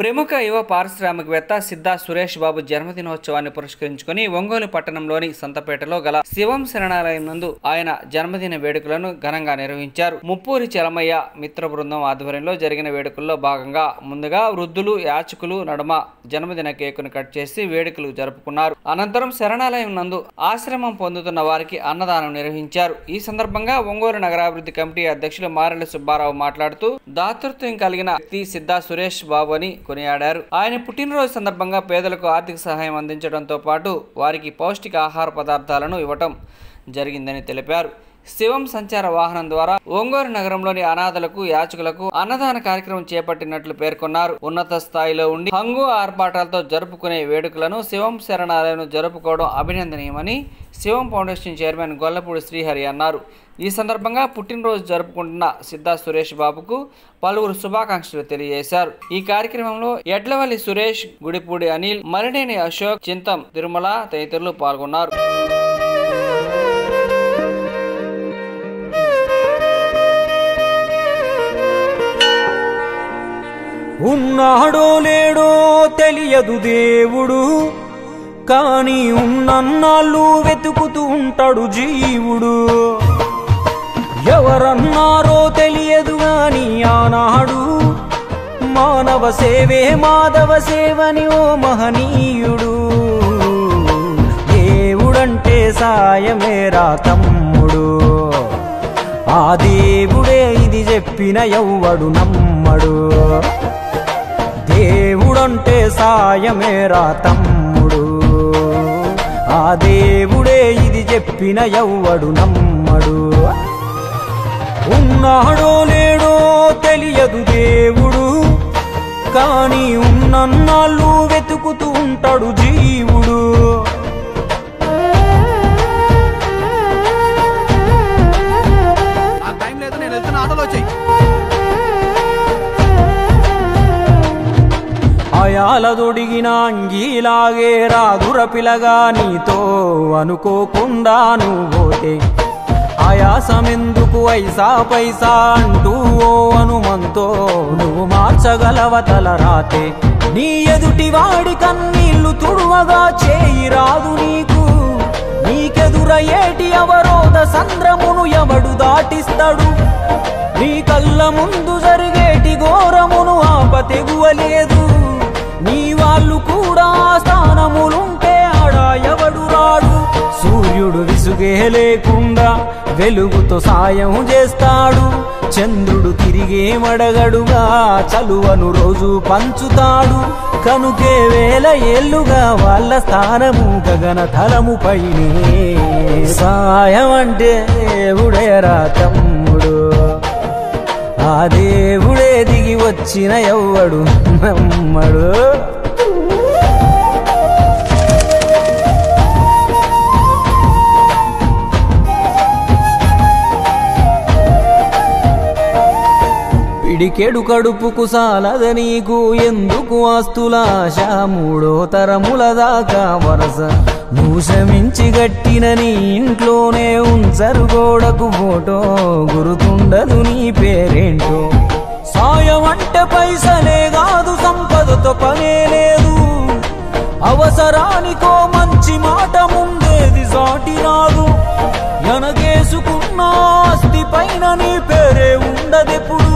ప్రముఖ యువ పారిశ్రామికవేత్త సిద్ధా సురేష్ బాబు జన్మదినోత్సవాన్ని పురస్కరించుకుని ఒంగోలు పట్టణంలోని సంతపేటలో గల శివం శరణాలయం నందు ఆయన జన్మదిన వేడుకలను ఘనంగా నిర్వహించారు. ముప్పూరి చలమయ్య మిత్ర బృందం ఆధ్వర్యంలో జరిగిన వేడుకల్లో భాగంగా ముందుగా వృద్ధులు యాచకులు నడుమ జన్మదిన కేకును కట్ చేసి వేడుకలు జరుపుకున్నారు. అనంతరం శరణాలయం నందు ఆశ్రమం పొందుతున్న వారికి అన్నదానం నిర్వహించారు. ఈ సందర్భంగా ఒంగోలు నగరాభివృద్ధి కమిటీ అధ్యక్షులు మారెల సుబ్బారావు మాట్లాడుతూ దాతృత్వం కలిగిన వ్యక్తి సిద్ధా సురేష్ బాబు అని కొనియాడారు. ఆయన పుట్టినరోజు సందర్భంగా పేదలకు ఆర్థిక సహాయం అందించడంతో పాటు వారికి పౌష్టిక ఆహార పదార్థాలను ఇవ్వటం జరిగిందని తెలిపారు. శివం సంచార వాహనం ద్వారా ఒంగోలు నగరంలోని అనాథలకు యాచకులకు అన్నదాన కార్యక్రమం చేపట్టినట్లు పేర్కొన్నారు. ఉన్నత స్థాయిలో ఉండి హంగు ఆర్పాటాలతో జరుపుకునే వేడుకలను శివం శరణాలయం జరుపుకోవడం అభినందనీయమని శివం ఫౌండేషన్ చైర్మన్ గొల్లపూడి శ్రీహరి అన్నారు. ఈ సందర్భంగా పుట్టినరోజు జరుపుకుంటున్న సిద్ధా సురేష్ బాబుకు పలువురు శుభాకాంక్షలు తెలియజేశారు. ఈ కార్యక్రమంలో ఎడ్లవల్లి సురేష్, గుడిపూడి అనిల్, మరినేని అశోక్, చింతం తిరుమల తదితరులు పాల్గొన్నారు. ఉన్నాడో లేడో తెలియదు దేవుడు, కానీ ఉన్నన్నాళ్ళు వెతుకుతూ ఉంటాడు జీవుడు. ఎవరన్నారో తెలియదు గాని ఆనాడు మానవ సేవే మాధవ సేవని ఓ మహనీయుడు. దేవుడంటే సాయమేరా తమ్ముడు, ఆ దేవుడే ఇది చెప్పిన ఎవ్వడు నమ్మడు. దేవుడంటే సాయమేరా తమ్ముడు, ఆ దేవుడే ఇది చెప్పిన ఎవ్వడు నమ్మడు. ఉన్నాడో లేడో తెలియదు దేవుడు, కానీ ఉన్నన్నాళ్ళు వెతుకుతూ ఉంటాడు జీవుడు. అయాలదొడిగిన అంగీలాగే రాదుర పిలగా నీతో అనుకోకుండా నువ్వోతే ఆయాసమెందుకు ఐసా పైసా అంటూ ఓ అనుమంతో నువ్వు మార్చగలవ తలరాతే. నీ ఎదుటి వాడి కన్నీళ్లు తుడువగా చేయి రాదు నీకు, నీకెదురయ్యేటి అవరోధ సంద్రమును ఎవడు దాటిస్తాడు. నీ కళ్ళ ముందు జరిగేటి ఘోరమును ఆపతెగువలేదు, నీ వాళ్ళు కూడా స్థానములుంటే ఆడా ఎవడు రాడు. సూర్యుడు విసుగే లేకుండా వెలుగుతో సాయం చేస్తాడు, చంద్రుడు తిరిగే మడగడుగా చలువను రోజు పంచుతాడు. కనుకే వేల ఏళ్లుగా వాళ్ళ స్థానము గగన తలము పైనే. సాయం అంటే దేవుడేరా తమ్ముడు, ఆ దేవుడే దిగి వచ్చిన ఎవ్వడు నమ్మడు. పిడికెడు కడుపుకు సాలద నీకు ఎందుకు ఆస్తులాశ, మూడో తరముల దాకా వరస నువ్వు శ్రమించి గట్టిన నీ ఇంట్లోనే ఉంచరు గోడకు ఫోటో, గుర్తుండదు నీ పేరేంటో. సాయం అంటే పైసలే కాదు, సంపదతో పనే లేదు, అవసరానికో మంచి మాట ముందేది సాటి రాదు. ఎనగేసుకున్న ఆస్తి పైన నీ పేరే ఉండదెప్పుడు,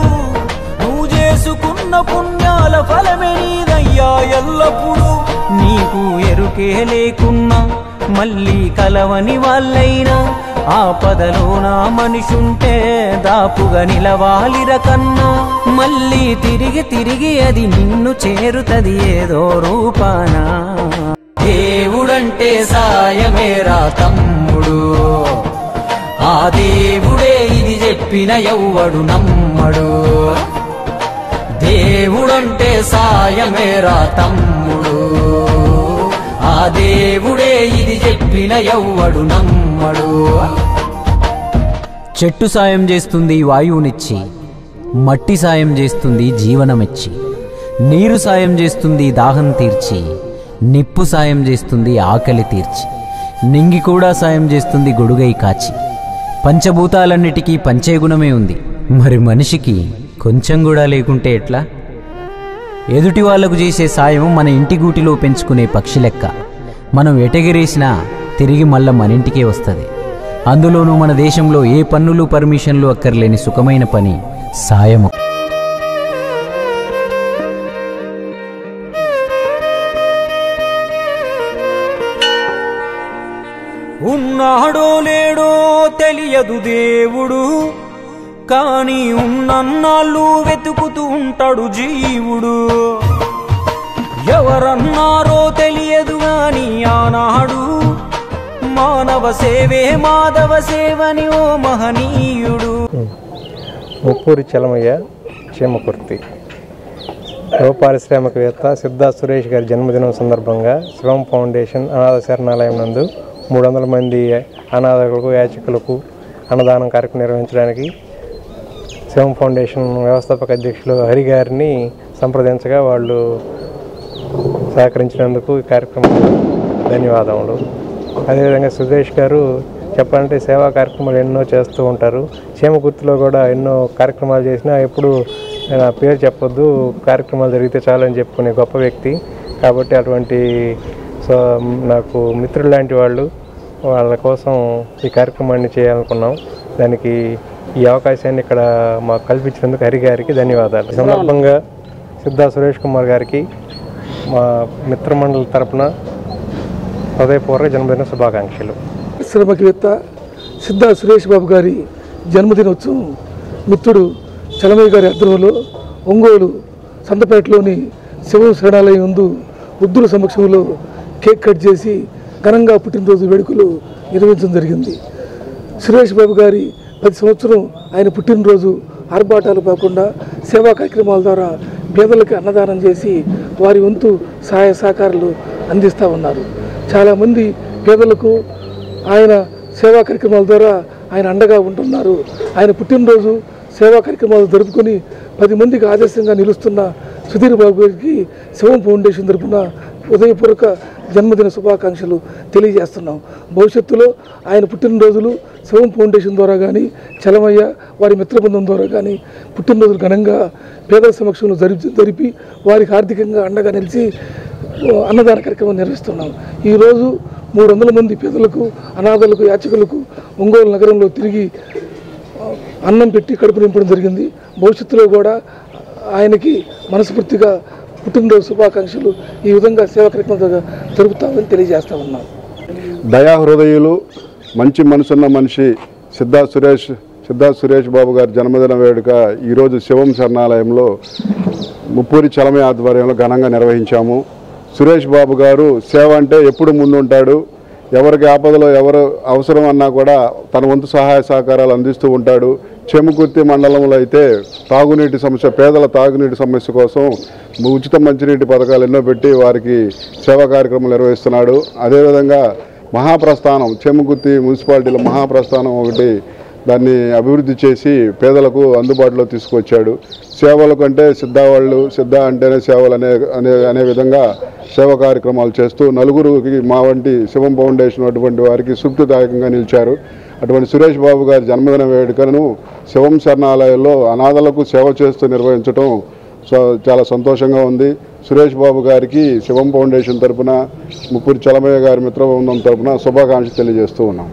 నువ్వు చేసుకున్న పుణ్యాల ఫలమే నీదయ్యా ఎల్లప్పుడు. నీకు ఎరుకే లేకున్నా మళ్ళీ కలవని వాళ్ళైనా ఆపదలో నా మనిషుంటే దాపుగా నిలవాలిర కన్నా. మళ్ళీ తిరిగి తిరిగి అది నిన్ను చేరుతది ఏదో రూపాన. దేవుడంటే సాయమేరా తమ్ముడు, ఆ దేవుడే ఇది చెప్పిన ఎవ్వడు నమ్మడు. దేవుడంటే సాయమేరా తమ్ముడు, ఆ దేవుడే ఇది చెప్పిన ఎవ్వడు నమ్మడు. చెట్టు సాయం చేస్తుంది వాయువునిచ్చి, మట్టి సాయం చేస్తుంది జీవనమిచ్చి, నీరు సాయం చేస్తుంది దాహం తీర్చి, నిప్పు సాయం చేస్తుంది ఆకలి తీర్చి, నింగి కూడా సాయం చేస్తుంది గొడుగై కాచి. పంచభూతాలన్నిటికీ పంచే గుణమే ఉంది, మరి మనిషికి కొంచెం కూడా లేకుంటే ఎట్లా? ఎదుటి వాళ్లకు చేసే సాయం మన ఇంటి గూటిలో పెంచుకునే పక్షి లెక్క. మనం ఎటెగిరేసినా తిరిగి మళ్ళా మన ఇంటికే వస్తుంది. అందులోనూ మన దేశంలో ఏ పన్నులు పర్మిషన్లు అక్కర్లేని సుఖమైన పని సాయము. ఉన్నాడో లేడో తెలియదు దేవుడు, కానీ ఉన్నన్నాళ్ళు వెతుకుతూ ఉంటాడు జీవుడు. ఎవరన్నారో తెలియదు గాని ఆనాడు మానవ సేవే మాధవ సేవని ఓ మహనీయుడు. ముప్పూరి చలమయ్య చీమకుర్తి పారిశ్రామికవేత్త సిద్ధా సురేష్ గారి జన్మదినం సందర్భంగా శివం ఫౌండేషన్ అనాథ శరణాలయం నందు 300 మంది అనాథకులకు యాచకులకు అన్నదానం కార్యక్రమం నిర్వహించడానికి శివం ఫౌండేషన్ వ్యవస్థాపక అధ్యక్షులు హరి గారిని సంప్రదించగా వాళ్ళు సహకరించినందుకు ఈ కార్యక్రమంలో ధన్యవాదములు. అదేవిధంగా సురేష్ గారు చెప్పాలంటే సేవా కార్యక్రమాలు ఎన్నో చేస్తూ ఉంటారు. చీమకుర్తిలో కూడా ఎన్నో కార్యక్రమాలు చేసినా ఎప్పుడు నా పేరు చెప్పొద్దు, కార్యక్రమాలు జరిగితే చాలని చెప్పుకునే గొప్ప వ్యక్తి. కాబట్టి అటువంటి నాకు మిత్రులు లాంటి వాళ్ళ కోసం ఈ కార్యక్రమాన్ని చేయాలనుకున్నాం. దానికి ఈ అవకాశాన్ని ఇక్కడ మాకు కల్పించినందుకు హరి గారికి ధన్యవాదాలు. ఈ సందర్భంగా సిద్ధా సురేష్ కుమార్ గారికి మా మిత్రమండలి తరపున హృదయపూర్వక జన్మదిన శుభాకాంక్షలు. శ్రమవేత్త సిద్ధా సురేష్ బాబు గారి జన్మదినోత్సవం మిత్రుడు చలమయ్య గారి ఆధ్వర్యంలో ఒంగోలు సంతపేటలోని శివ శరణాలయం నందు వృద్ధుల సమక్షంలో కేక్ కట్ చేసి ఘనంగా పుట్టినరోజు వేడుకలు నిర్వహించడం జరిగింది. సురేష్ బాబు గారి 10 సంవత్సరం ఆయన పుట్టినరోజు ఆర్భాటాలు కాకుండా సేవా కార్యక్రమాల ద్వారా పేదలకు అన్నదానం చేసి వారి వంతు సహాయ సహకారాలు అందిస్తూ ఉన్నారు. చాలామంది పేదలకు ఆయన సేవా కార్యక్రమాల ద్వారా ఆయన అండగా ఉంటున్నారు. ఆయన పుట్టినరోజు సేవా కార్యక్రమాలు జరుపుకొని 10 మందికి ఆదర్శంగా నిలుస్తున్న సుధీర్ బాబు గారికి శివం ఫౌండేషన్ తరఫున హృదయపూర్వక జన్మదిన శుభాకాంక్షలు తెలియజేస్తున్నాం. భవిష్యత్తులో ఆయన పుట్టినరోజులు శివం ఫౌండేషన్ ద్వారా కానీ చలమయ్య వారి మిత్రబృందం ద్వారా కానీ పుట్టినరోజులు ఘనంగా పేదల సమక్షంలో జరిపి వారికి ఆర్థికంగా అండగా నిలిచి అన్నదాన కార్యక్రమం నిర్వహిస్తున్నాం. ఈరోజు 300 మంది పేదలకు అనాథలకు యాచకులకు ఒంగోలు నగరంలో తిరిగి అన్నం పెట్టి కడుపు నింపడం జరిగింది. భవిష్యత్తులో కూడా ఆయనకి మనస్ఫూర్తిగా పుట్టినరోజు శుభాకాంక్షలు ఈ విధంగా సేవా కార్యక్రమం జరుపుతామని తెలియజేస్తా ఉన్నాం. దయాహృదయులు మంచి మనసున్న మనిషి సిద్ధా సురేష్ బాబు గారి జన్మదిన వేడుక ఈరోజు శివం శరణాలయంలో ముప్పూరి చలమయ్య ఆధ్వర్యంలో ఘనంగా నిర్వహించాము. సురేష్ బాబు గారు సేవ అంటే ఎప్పుడు ముందుంటాడు. ఎవరికి ఆపదలో ఎవరు అవసరం అన్నా కూడా తన వంతు సహాయ సహకారాలు అందిస్తూ ఉంటాడు. చీమకుర్తి మండలంలో అయితే తాగునీటి సమస్య, పేదల తాగునీటి సమస్య కోసం ఉచిత మంచినీటి పథకాలు ఎన్నో పెట్టి వారికి సేవా కార్యక్రమాలు నిర్వహిస్తున్నాడు. అదేవిధంగా మహాప్రస్థానం చీమకుర్తి మున్సిపాలిటీలో మహాప్రస్థానం ఒకటి దాన్ని అభివృద్ధి చేసి పేదలకు అందుబాటులో తీసుకొచ్చాడు. సేవల కంటే సిద్ధ అంటేనే సేవలు అనే విధంగా సేవా కార్యక్రమాలు చేస్తూ నలుగురికి మా వంటి శివం ఫౌండేషన్ అటువంటి వారికి స్ఫూర్తిదాయకంగా నిలిచారు. అటువంటి సురేష్ బాబు గారి జన్మదిన వేడుకను శివం శరణాలయంలో అనాథలకు సేవ చేస్తూ నిర్వహించడం చాలా సంతోషంగా ఉంది. సురేష్ బాబు గారికి శివం ఫౌండేషన్ తరఫున ముప్పూరి చలమయ్య గారి మిత్రబృందం తరఫున శుభాకాంక్షలు తెలియజేస్తూ ఉన్నాం.